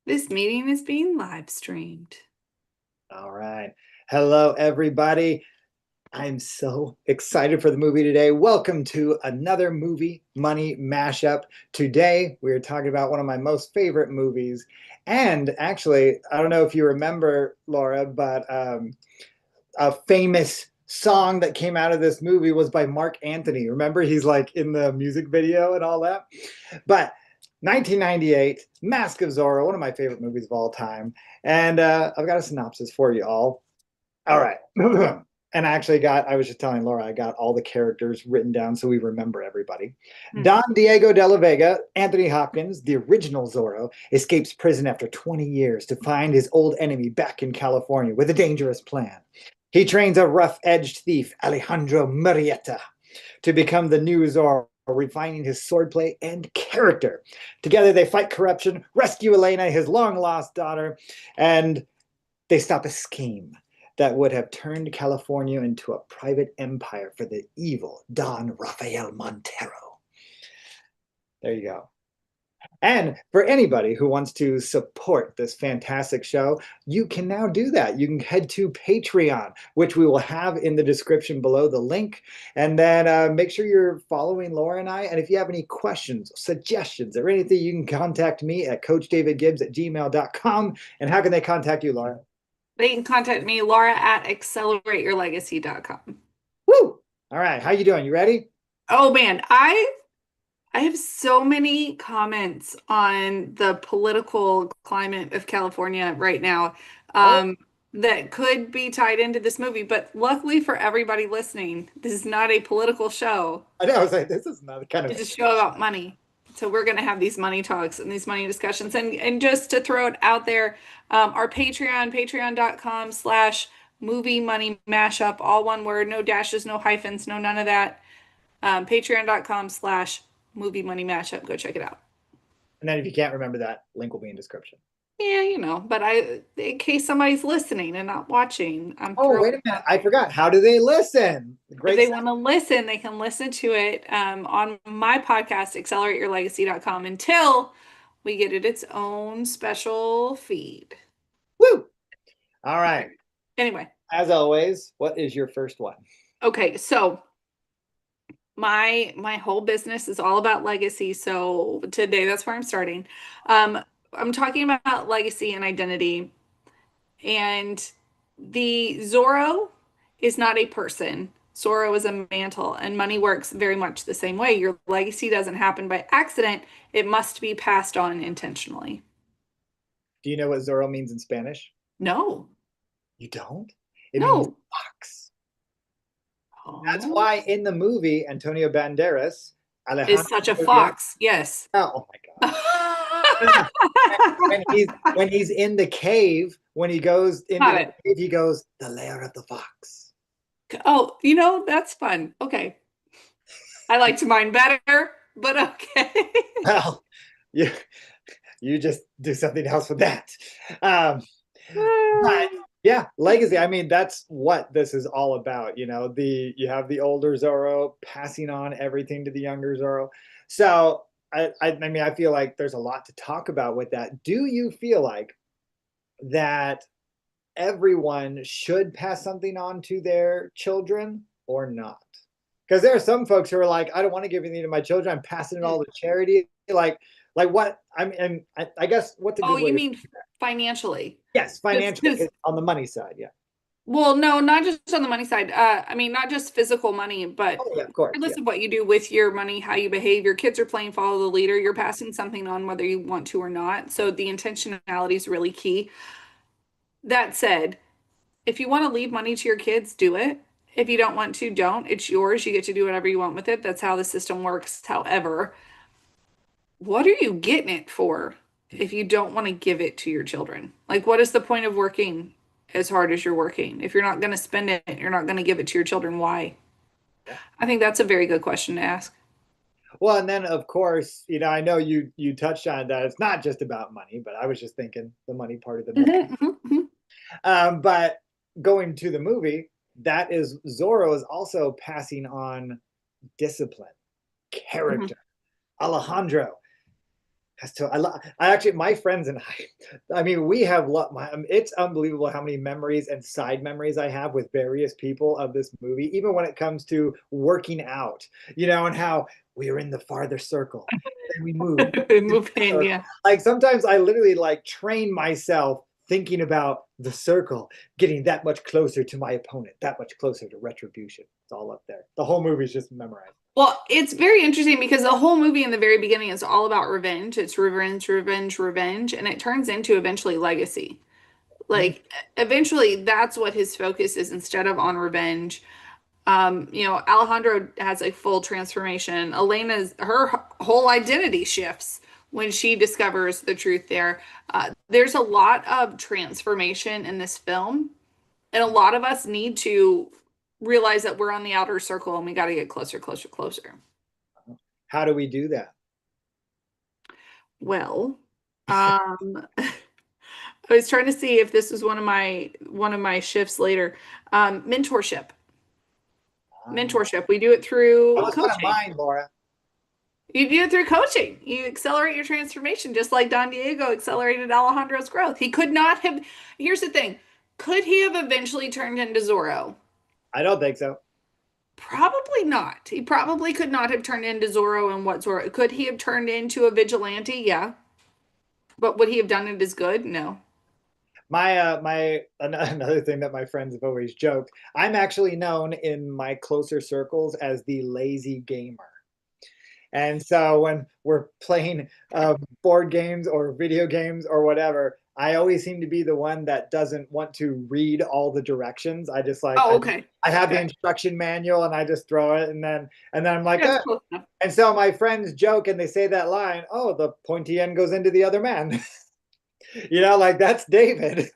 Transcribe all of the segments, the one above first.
This meeting is being live streamed. All right. Hello, everybody. I'm so excited for the movie today. Welcome to another movie money mashup. Today, we're talking about one of my most favorite movies. And actually, I don't know if you remember, Laura, but a famous song that came out of this movie was by Mark Anthony. Remember, he's like in the music video and all that. But 1998, Mask of Zorro, one of my favorite movies of all time. And I've got a synopsis for you all. All right. And I was just telling Laura, I got all the characters written down so we remember everybody. Hmm. Don Diego de la Vega, Anthony Hopkins, the original Zorro, escapes prison after 20 years to find his old enemy back in California with a dangerous plan. He trains a rough-edged thief, Alejandro Murrieta, to become the new Zorro, refining his swordplay and character. Together, they fight corruption, rescue Elena, his long-lost daughter, and they stop a scheme that would have turned California into a private empire for the evil Don Rafael Montero. There you go. And for anybody who wants to support this fantastic show, you can now do that. You can head to Patreon, which we will have in the description below the link. And then make sure you're following Laura and I. And if you have any questions, suggestions, or anything, you can contact me at coachdavidgibbs@gmail.com. And how can they contact you, Laura? They can contact me, Laura at accelerateyourlegacy.com. Woo! All right, how you doing? You ready? Oh man, I have so many comments on the political climate of California right now Oh, um, that could be tied into this movie. But luckily for everybody listening, this is not a political show. I know. I was like, this is not the kind of. It's a show about money. So we're going to have these money talks and these money discussions. And just to throw it out there, our Patreon, patreon.com/movie money mashup, all one word, no dashes, no hyphens, no none of that. Patreon.com/movie money mashup. Go check it out. And then if you can't remember that, link will be in description. Yeah, but in case somebody's listening and not watching, I'm Oh, throwing. wait a minute. I forgot. How do they listen? If Great. they want to listen, they can listen to it on my podcast, accelerateyourlegacy.com, until we get it its own special feed. Woo! All right. Anyway, As always, what is your first one? okay, so my whole business is all about legacy. So today that's where I'm starting. I'm talking about legacy and identity. And the Zorro is not a person. Zorro is a mantle, and money works very much the same way. Your legacy doesn't happen by accident, it must be passed on intentionally. Do you know what Zorro means in Spanish? No, You don't? It means no. fox. That's Oh, why in the movie, Antonio Banderas, is Alejandro such a Murrieta, fox. Yes. oh my God. When he's in the cave, when he goes into Got the it. cave, he goes, the lair of the fox. Oh, that's fun. Okay. I liked mine better, but okay. Well, you you just do something else with that. Um, but yeah, legacy. I mean, that's what this is all about. You have the older Zorro passing on everything to the younger Zorro. So I mean, I feel like there's a lot to talk about with that. Do you feel like that everyone should pass something on to their children or not? Because there are some folks who are like, I don't want to give anything to my children. I'm passing it all to charity. Like what? I mean, I guess what's a Oh, good way you to? mean financially? Yes, Because financially on the money side. Yeah. well, no, not just on the money side. I mean, not just physical money, but Oh yeah, of course. Yeah. regardless of what you do with your money, how you behave, your kids are playing follow the leader. You're passing something on whether you want to or not. So the intentionality is really key. That said, if you want to leave money to your kids, do it. If you don't want to, don't. It's yours. You get to do whatever you want with it. That's how the system works. However, what are you getting it for if you don't want to give it to your children? Like, what is the point of working as hard as you're working? If you're not going to spend it, you're not going to give it to your children, why? Yeah. I think that's a very good question to ask. Well, and then of course, I know you touched on that. It's not just about money, but I was just thinking the money part of the movie. Mhm, mhm, mhm. But going to the movie, that is Zorro is also passing on discipline, Mhm. character. Alejandro. That's too, I actually, my friends and I mean, we have, it's unbelievable how many memories and side memories I have with various people of this movie, even when it comes to working out, and how we are in the farther circle. Then we move into Move the in, circle. yeah. Like sometimes I literally like train myself thinking about the circle, getting that much closer to my opponent, that much closer to retribution. It's all up there. The whole movie is just memorized. Well, it's very interesting because the whole movie in the very beginning is all about revenge. It's revenge, revenge, revenge, and it turns into eventually legacy. Mm. Like eventually that's what his focus is instead of on revenge. Alejandro has a full transformation. Elena's her whole identity shifts when she discovers the truth there. There's a lot of transformation in this film, and a lot of us need to realize that we're on the outer circle and we got to get closer, closer, closer. How do we do that? Well, I was trying to see if this was one of my shifts later. Mentorship. Ah, Mentorship. We do it that through was one of coaching. mine, Laura. You do it through coaching. You accelerate your transformation, just like Don Diego accelerated Alejandro's growth. He could not have. Here's the thing. Could he have eventually turned into Zorro? I don't think so. Probably not. He probably could not have turned into Zorro and what Zorro. Could he have turned into a vigilante? Yeah. But would he have done it as good? No. Another thing that my friends have always joked, I'm actually known in my closer circles as the lazy gamer. And so when we're playing board games or video games or whatever, I always seem to be the one that doesn't want to read all the directions. I just like Oh, okay. I have the Okay. instruction manual and I just throw it, and then I'm like, Yeah, it's ah. close enough. And so my friends joke and they say that line, oh, the pointy end goes into the other man. Like that's David.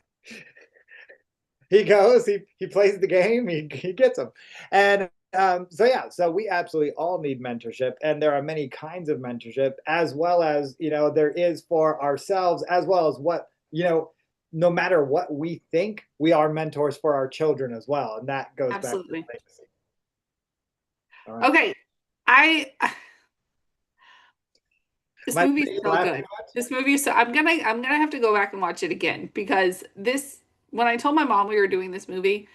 He goes, he plays the game, he gets them. And so yeah, so we absolutely all need mentorship, and there are many kinds of mentorship, as well as there is for ourselves, as well as what no matter what we think, we are mentors for our children as well, and that goes back to Absolutely. legacy. All right. Okay. I This Am I movie is so laughing too good. This movie is so I'm gonna have to go back and watch it again because this when I told my mom we were doing this movie,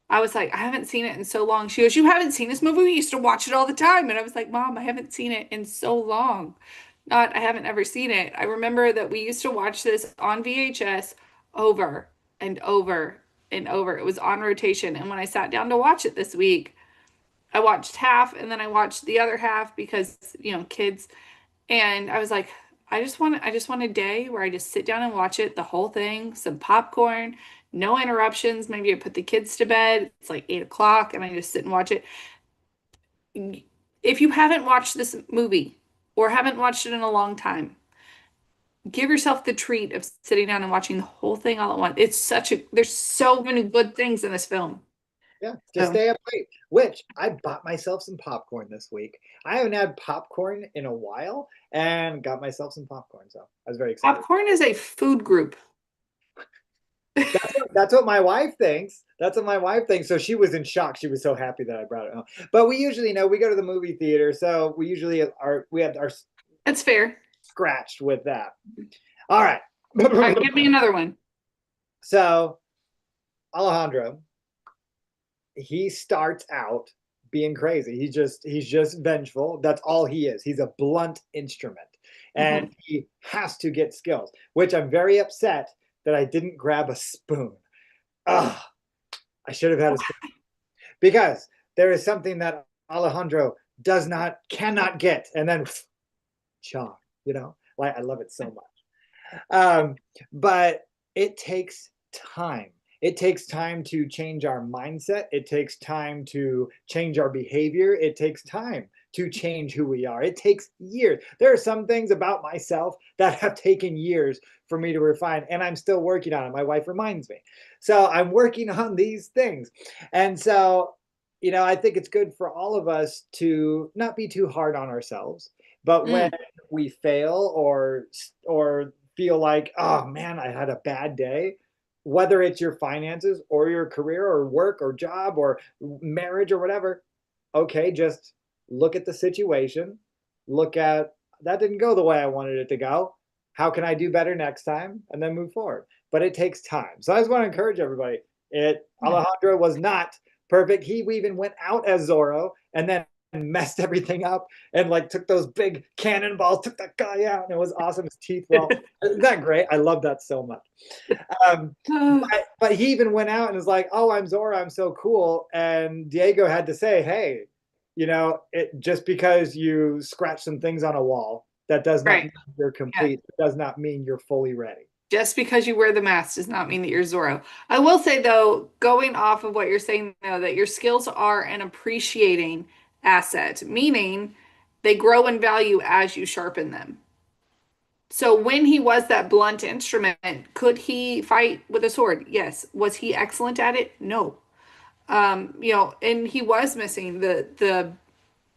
I was like, I haven't seen it in so long. She goes, You haven't seen this movie? We used to watch it all the time. And I was like, Mom, I haven't seen it in so long. Not I haven't ever seen it. I remember that we used to watch this on VHS over and over and over. It was on rotation. And when I sat down to watch it this week, I watched half and then I watched the other half because, kids. And I was like, I just want a day where I just sit down and watch it, the whole thing, some popcorn, no interruptions. Maybe I put the kids to bed. It's like 8 o'clock and I just sit and watch it. If you haven't watched this movie or haven't watched it in a long time, give yourself the treat of sitting down and watching the whole thing all at once. There's so many good things in this film. Yeah, just So stay up late. Which I bought myself some popcorn this week. I haven't had popcorn in a while, and got myself some popcorn. So I was very excited. popcorn is a food group. That's what my wife thinks. That's what my wife thinks. So she was in shock. She was so happy that I brought it home. But we usually know we go to the movie theater, so we have our That's fair. scratched with that. All right. All right, give me another one. So Alejandro, he starts out being crazy. He's just vengeful. That's all he is. He's a blunt instrument. And Mhm. he has to get skills, which I'm very upset that I didn't grab a spoon. Ah, I should have had a spoon. Because there is something that Alejandro cannot get, and then char, like I love it so much. But it takes time. It takes time to change our mindset. It takes time to change our behavior. It takes time to change who we are. It takes years. There are some things about myself that have taken years for me to refine, and I'm still working on it. My wife reminds me. So I'm working on these things. And so, I think it's good for all of us to not be too hard on ourselves. But when Mm, we fail or feel like, oh man, I had a bad day, whether it's your finances or your career or work or job or marriage or whatever, okay, just look at the situation, look at that didn't go the way I wanted it to go. How can I do better next time? And then move forward. But it takes time. So I just want to encourage everybody. Yeah. Alejandro was not perfect. He even went out as Zorro and then messed everything up and like took those big cannonballs, took that guy out, and it was awesome. His teeth were all, isn't that great? I love that so much. Um, but he even went out and was like, "Oh, I'm Zorro. I'm so cool." And Diego had to say, "Hey, just because you scratch some things on a wall, that does not Right. mean you're Yeah. complete. It does not mean you're fully ready." Just because you wear the mask does not mean that you're Zorro. I will say though, going off of what you're saying though, that your skills are an appreciating asset, meaning they grow in value as you sharpen them. So when he was that blunt instrument, could he fight with a sword? Yes. Was he excellent at it? No. And he was missing the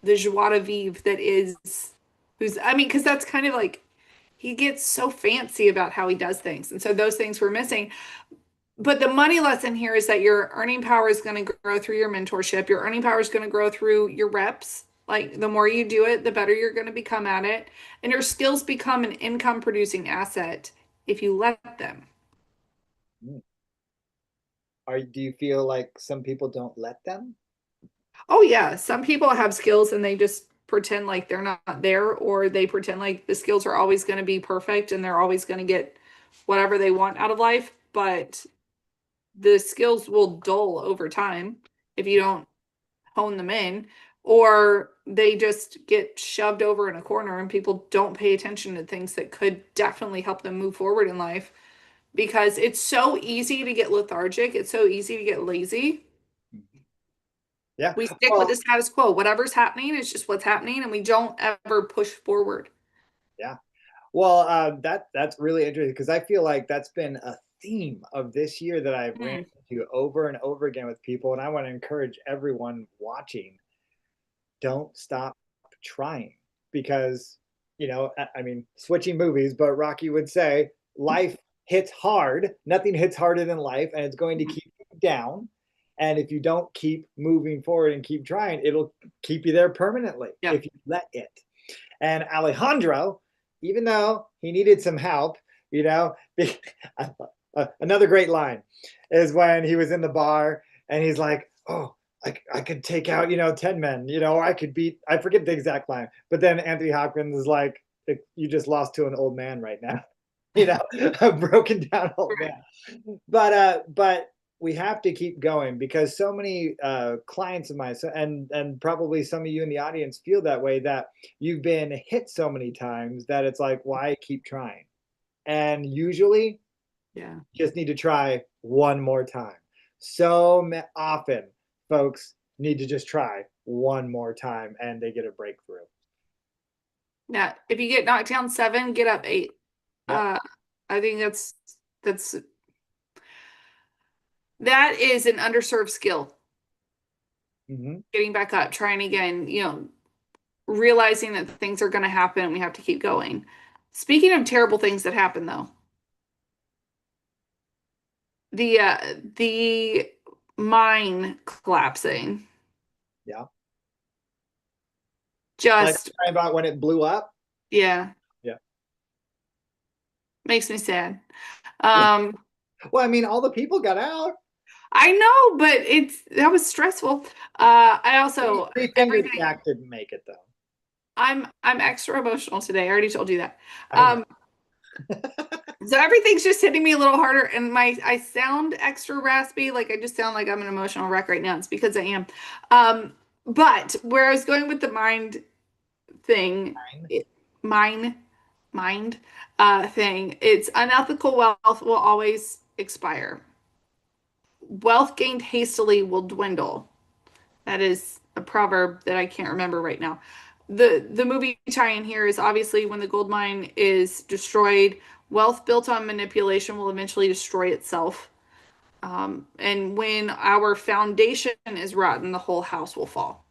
joie de vivre that is who's I mean, because that's kind of like he gets so fancy about how he does things. And so those things were missing. But the money lesson here is that your earning power is going to grow through your mentorship. Your earning power is going to grow through your reps. Like the more you do it, the better you're going to become at it. And your skills become an income producing asset if you let them. Mm. Do you feel like some people don't let them? Oh, yeah. Some people have skills and they just pretend like they're not there, or they pretend like the skills are always going to be perfect and they're always going to get whatever they want out of life. But the skills will dull over time if you don't hone them in, or they just get shoved over in a corner and people don't pay attention to things that could definitely help them move forward in life because it's so easy to get lethargic. It's so easy to get lazy. Yeah. We stick with the Well, status quo. Whatever's happening is just what's happening, and we don't ever push forward. yeah. Well, that's really interesting because I feel like that's been a theme of this year that I've ran Mm, into over and over again with people, and I want to encourage everyone watching, don't stop trying because, I mean, switching movies, but Rocky would say life hits hard. Nothing hits harder than life, and it's going to mm. keep you down. And if you don't keep moving forward and keep trying, it'll keep you there permanently Yep. if you let it. And Alejandro, even though he needed some help, you know, another great line is when he was in the bar and he's like, "Oh, I could take out, 10 men, or I could beat," I forget the exact line, but then Anthony Hopkins is like, "You just lost to an old man right now," a broken down old man. But we have to keep going because so many clients of mine, and probably some of you in the audience feel that way, that you've been hit so many times that it's like, why keep trying? And usually Yeah. you just need to try one more time. So often folks need to just try one more time and they get a breakthrough. Now, if you get knocked down 7, get up 8. Yep. Uh, I think that's that is an underserved skill. Hmm. Getting back up, trying again, realizing that things are going to happen. We have to keep going. Speaking of terrible things that happen, though, the mine collapsing Yeah. Like just, about when it blew up. yeah, Yeah. makes me sad. Yeah. Um, Well, I mean, all the people got out. I know, but that was stressful. I also Three Fingers everything. Jack didn't make it though. I'm extra emotional today. I already told you that. I know. Um, so everything's just hitting me a little harder, and I sound extra raspy, like I just sound like I'm an emotional wreck right now. It's because I am. Um, but where I was going with the thing, Fine. it, mine, mind, thing, it's unethical wealth will always expire. Wealth gained hastily will dwindle. That is a proverb that I can't remember right now. The movie tie-in here is obviously when the gold mine is destroyed, wealth built on manipulation will eventually destroy itself. And when our foundation is rotten, the whole house will fall.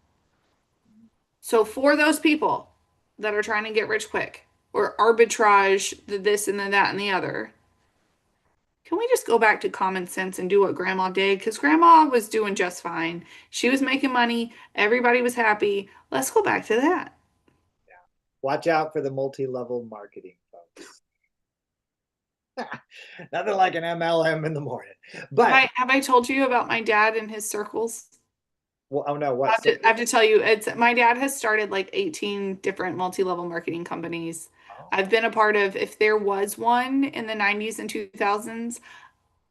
So for those people that are trying to get rich quick or arbitrage the this and the that and the other, can we just go back to common sense and do what grandma did? Because grandma was doing just fine. She was making money. Everybody was happy. Let's go back to that. Watch out for the multi-level marketing, folks. Nothing like an MLM in the morning. But Have I told you about my dad and his circles? well, oh no, what I have circle? to tell you, it's my dad has started like 18 different multi-level marketing companies. Oh, I've been a part of, if there was one in the 90s and 2000s,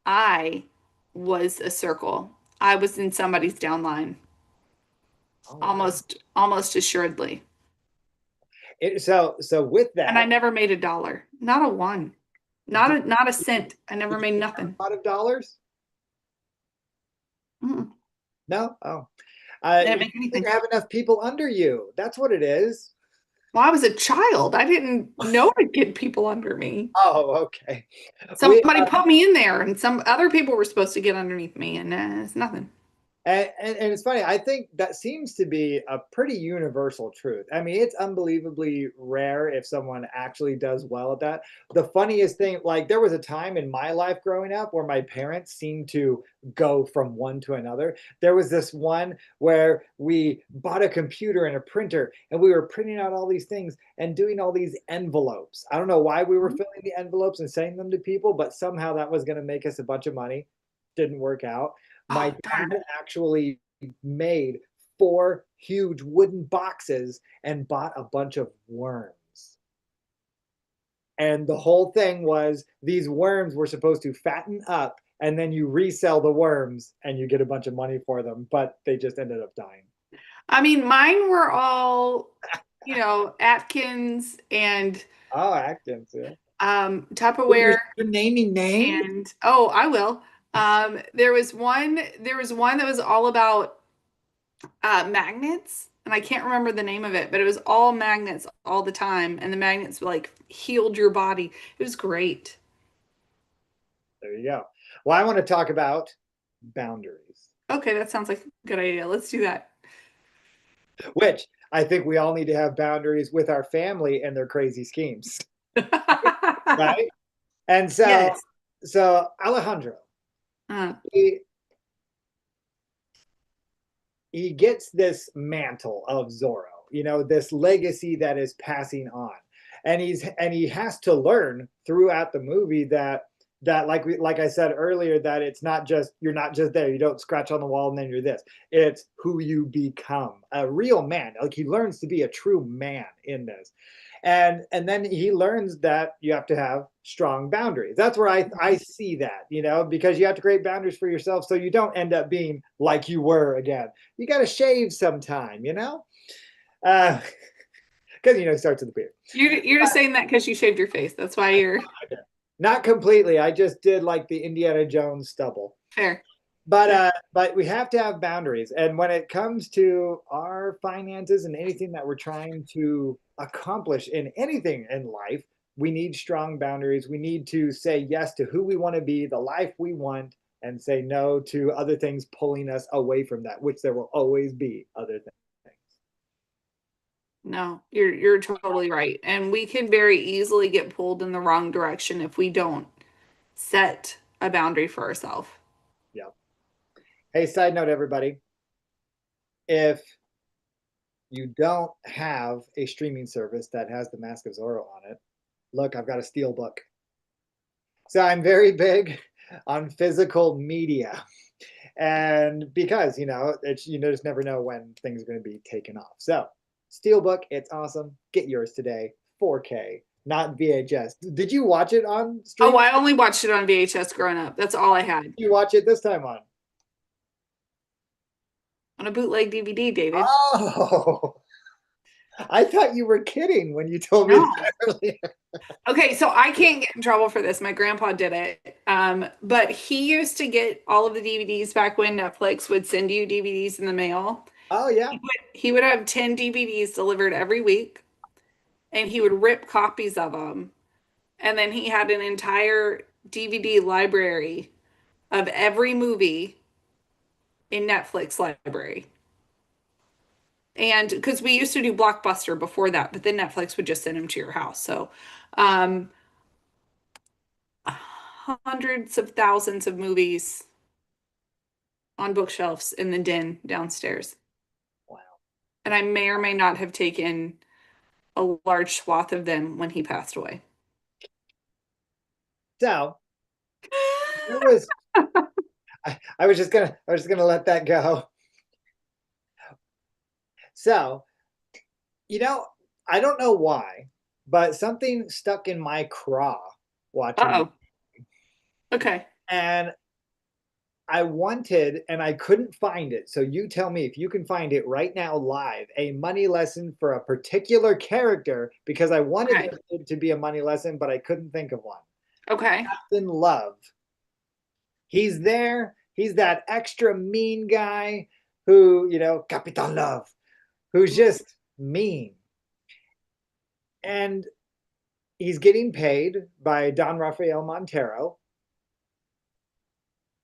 I was a circle. I was in somebody's downline, oh wow. almost assuredly. So with And I that, never made a dollar. Not a one. did, Not a cent. I never did you made make nothing. a lot of dollars? Mm-mm. No. Oh, Didn't you make didn't anything. have enough people under you. That's what it is. Well, I was a child. I didn't know to get people under me. Oh, okay. We Somebody put me in there, and some other people were supposed to get underneath me, and it's nothing. and it's funny. I think that seems to be a pretty universal truth. I mean, it's unbelievably rare if someone actually does well at that. The funniest thing, like there was a time in my life growing up where my parents seemed to go from one to another. There was this one where we bought a computer and a printer, and we were printing out all these things and doing all these envelopes. I don't know why we were filling the envelopes and sending them to people, but somehow that was going to make us a bunch of money. Didn't work out. My Oh, darn. dad actually made 4 huge wooden boxes and bought a bunch of worms. And the whole thing was these worms were supposed to fatten up, and then you resell the worms and you get a bunch of money for them, but they just ended up dying. I mean, mine were all, Atkins and Oh, Atkins, yeah. Oh, Tupperware you're naming names? and oh, I will. There was one that was all about magnets, and I can't remember the name of it, but it was all magnets all the time, and the magnets like healed your body. It was great. There you go. Well, I want to talk about boundaries, Okay, that sounds like a good idea. Let's do that. which I think we all need to have boundaries with our family and their crazy schemes, right? And Yes. so Alejandro, Uh, he he gets this mantle of Zorro, this legacy that is passing on. And he has to learn throughout the movie that like I said earlier, that it's not just you're not just there. You don't scratch on the wall and then you're this. It's who you become. A real man. Like he learns to be a true man in this. And then he learns that you have to have strong boundaries. That's where I see that, because you have to create boundaries for yourself so you don't end up being like you were again. You got to shave sometime. Uh, because it starts with the beard. you're just saying that because you shaved your face. That's why you're Not completely. I just did like the Indiana Jones stubble. fair. But Fair. but we have to have boundaries. And when it comes to our finances and anything that we're trying to accomplish in anything in life, we need strong boundaries. We need to say yes to who we want to be, the life we want, and say no to other things pulling us away from that, which there will always be other things. No, you're totally right. And we can very easily get pulled in the wrong direction if we don't set a boundary for ourselves. Yeah. Hey, side note, everybody. If you don't have a streaming service that has the Mask of Zorro on it, look, I've got a steel book. So I'm very big on physical media. And because, you just never know when things are going to be taken off. So, Steelbook, it's awesome. Get yours today. 4K, not VHS. Did you watch it on Oh, streaming? I only watched it on VHS growing up. That's all I had. Did you watch it this time on? On a bootleg DVD, David. Oh, I thought you were kidding when you told me No. that earlier. Okay, so I can't get in trouble for this. My grandpa did it. But he used to get all of the DVDs back when Netflix would send you DVDs in the mail. Oh, yeah. He would have 10 DVDs delivered every week, and he would rip copies of them. And then he had an entire DVD library of every movie in Netflix library. And because we used to do Blockbuster before that, but then Netflix would just send them to your house. So, um, hundreds of thousands of movies on bookshelves in the den downstairs. Wow. And I may or may not have taken a large swath of them when he passed away. So there was I was just gonna let that go. So, you know, I don't know why, but something stuck in my craw watching the Uh-oh. Okay. and I wanted and I couldn't find it. So you tell me if you can find it right now live, a money lesson for a particular character because I wanted Okay. it to be a money lesson, but I couldn't think of one. Okay. Captain Love. He's there. He's that extra mean guy who, Capitan Love, who's just mean. And he's getting paid by Don Rafael Montero.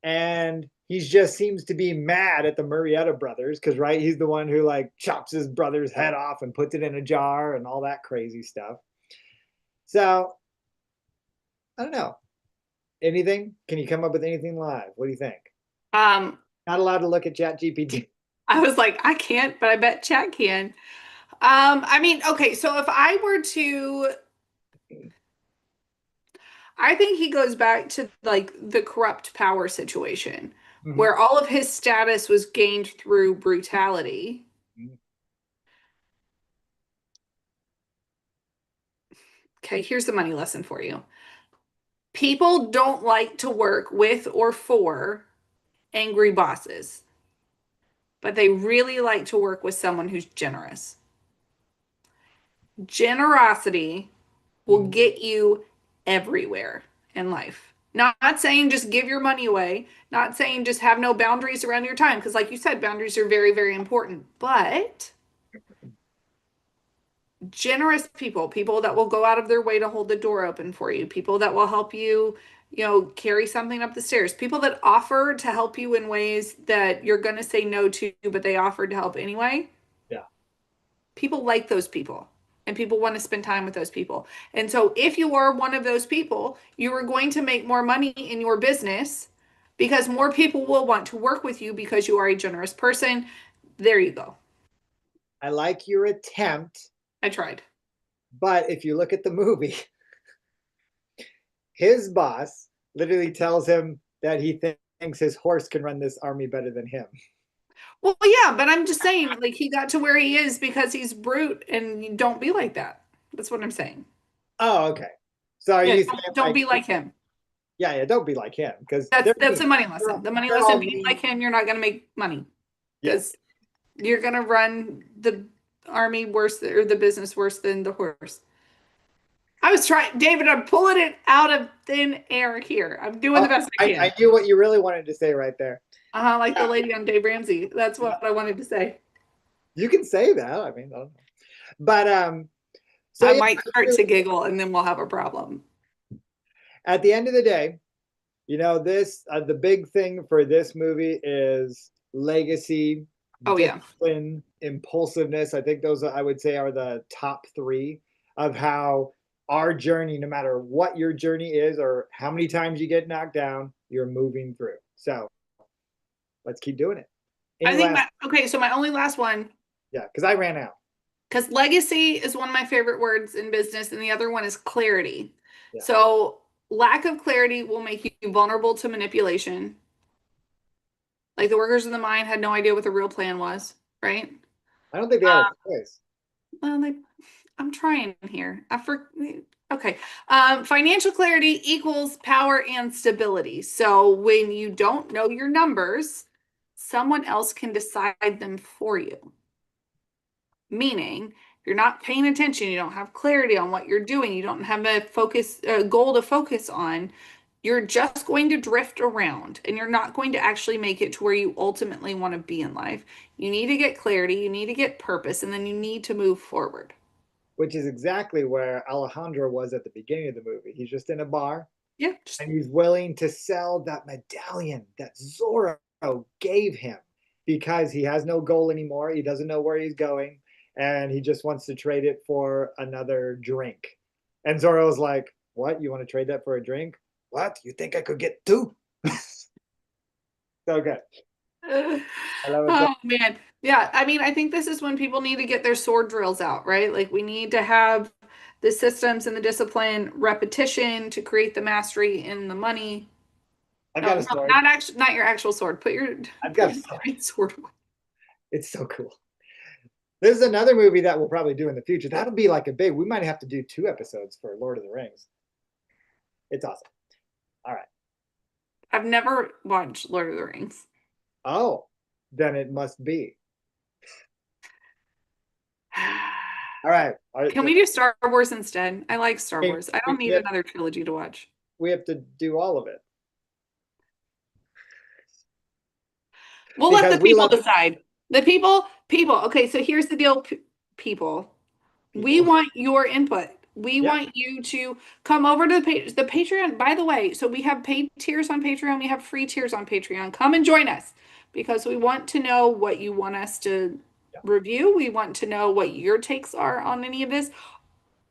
And he just seems to be mad at the Murrieta brothers because, right, he's the one who like chops his brother's head off and puts it in a jar and all that crazy stuff. So I don't know. Anything? Can you come up with anything live? What do you think? Um, Not allowed to look at Chat GPT. I was like, I can't, but I bet Chat can. I mean, okay, so if I were to, I think he goes back to like the corrupt power situation Mm-hmm. where all of his status was gained through brutality. Okay, here's the money lesson for you. People don't like to work with or for angry bosses, but they really like to work with someone who's generous. Generosity will Mm-hmm. get you everywhere in life. Not saying just give your money away, not saying just have no boundaries around your time, because, like you said, boundaries are very, very important. But generous people, people that will go out of their way to hold the door open for you, people that will help you, carry something up the stairs, people that offer to help you in ways that you're going to say no to, but they offered to help anyway. Yeah. People like those people and people want to spend time with those people. And so if you are one of those people, you are going to make more money in your business because more people will want to work with you because you are a generous person. There you go. I like your attempt, I tried. but if you look at the movie, his boss literally tells him that thinks his horse can run this army better than him. Well, yeah, but I'm just saying, like, he got to where he is because he's brute and you don't be like that. That's what I'm saying. Oh, okay. So are Yeah, you saying don't like, be like him. yeah, yeah, don't be like him because That's a money lesson. The money they're lesson all being mean. like him, you're not going to make money Yeah, because you're gonna run the army worse or the business worse than the horse. I was trying, David, I'm pulling it out of thin air here. I'm doing the oh, best I I can. knew what you really wanted to say right there. Like the Yeah, lady on Dave Ramsey. That's what I wanted to say. you can say that. I mean, I don't know. But so I yeah, might start to giggle and then we'll have a problem. at the end of the day, this the big thing for this movie is legacy, Oh, yeah. discipline, impulsiveness. I think those I would say are the top three of how our journey, no matter what your journey is or how many times you get knocked down, you're moving through. So let's keep doing it. I Any think last? okay, so my only last one, Yeah, because I ran out. because legacy is one of my favorite words in business, and the other one is clarity. Yeah, So, lack of clarity will make you vulnerable to manipulation. Like the workers in the mine had no idea what the real plan was, right? I don't think they had a choice. Well, I'm trying here. Okay. Financial clarity equals power and stability. So when you don't know your numbers, someone else can decide them for you. Meaning, if you're not paying attention, you don't have clarity on what you're doing, you don't have a goal to focus on, you're just going to drift around and you're not going to actually make it to where you ultimately want to be in life. You need to get clarity, you need to get purpose, and then you need to move forward. Which is exactly where Alejandro was at the beginning of the movie. He's just in a bar Yeah, just and he's willing to sell that medallion that Zorro gave him because he has no goal anymore. He doesn't know where he's going and he just wants to trade it for another drink. And Zorro's like, "What? You want to trade that for a drink? What? You think I could get two?" So good. uh, I love it. oh man. Yeah, I mean, I think this is when people need to get their sword drills out, right? Like we need to have the systems and the discipline, repetition to create the mastery in the money. I've No, got a no, sword. not actual, not your actual sword. Put your I've put got a your sword. giant sword away. It's so cool. This is another movie that we'll probably do in the future. That'll be like a big, we might have to do 2 episodes for Lord of the Rings. It's awesome. All right. I've never watched Lord of the Rings. Oh, then it must be. All right. All right. Can we do Star Wars instead? I like Star We, Wars. I we, don't need another trilogy to watch. we have to do all of it We'll let the because we people love decide. The people. Okay, so here's the deal, people. We people. want your input. We Yeah. want you to come over to the page, the Patreon. By the way, so we have paid tiers on Patreon. We have free tiers on Patreon. Come and join us because we want to know what you want us to Yeah. review. We want to know what your takes are on any of this.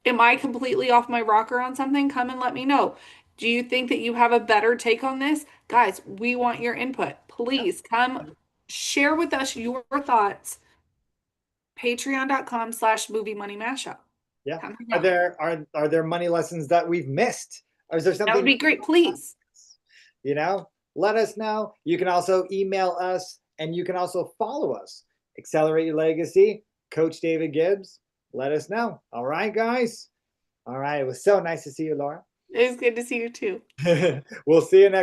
Am I completely off my rocker on something? Come and let me know. Do you think that you have a better take on this? Guys, we want your input. Yeah. Please come share with us your thoughts. Patreon.com/movie money mashup. Yeah. Come hang Are out. there are there money lessons that we've missed? Or is there That would something be great. Please. you know? Let us know. You can also email us and you can also follow us. Accelerate Your Legacy, Coach David Gibbs. Let us know. All right, guys. All right. It was so nice to see you, Laura. It was good to see you too. We'll see you next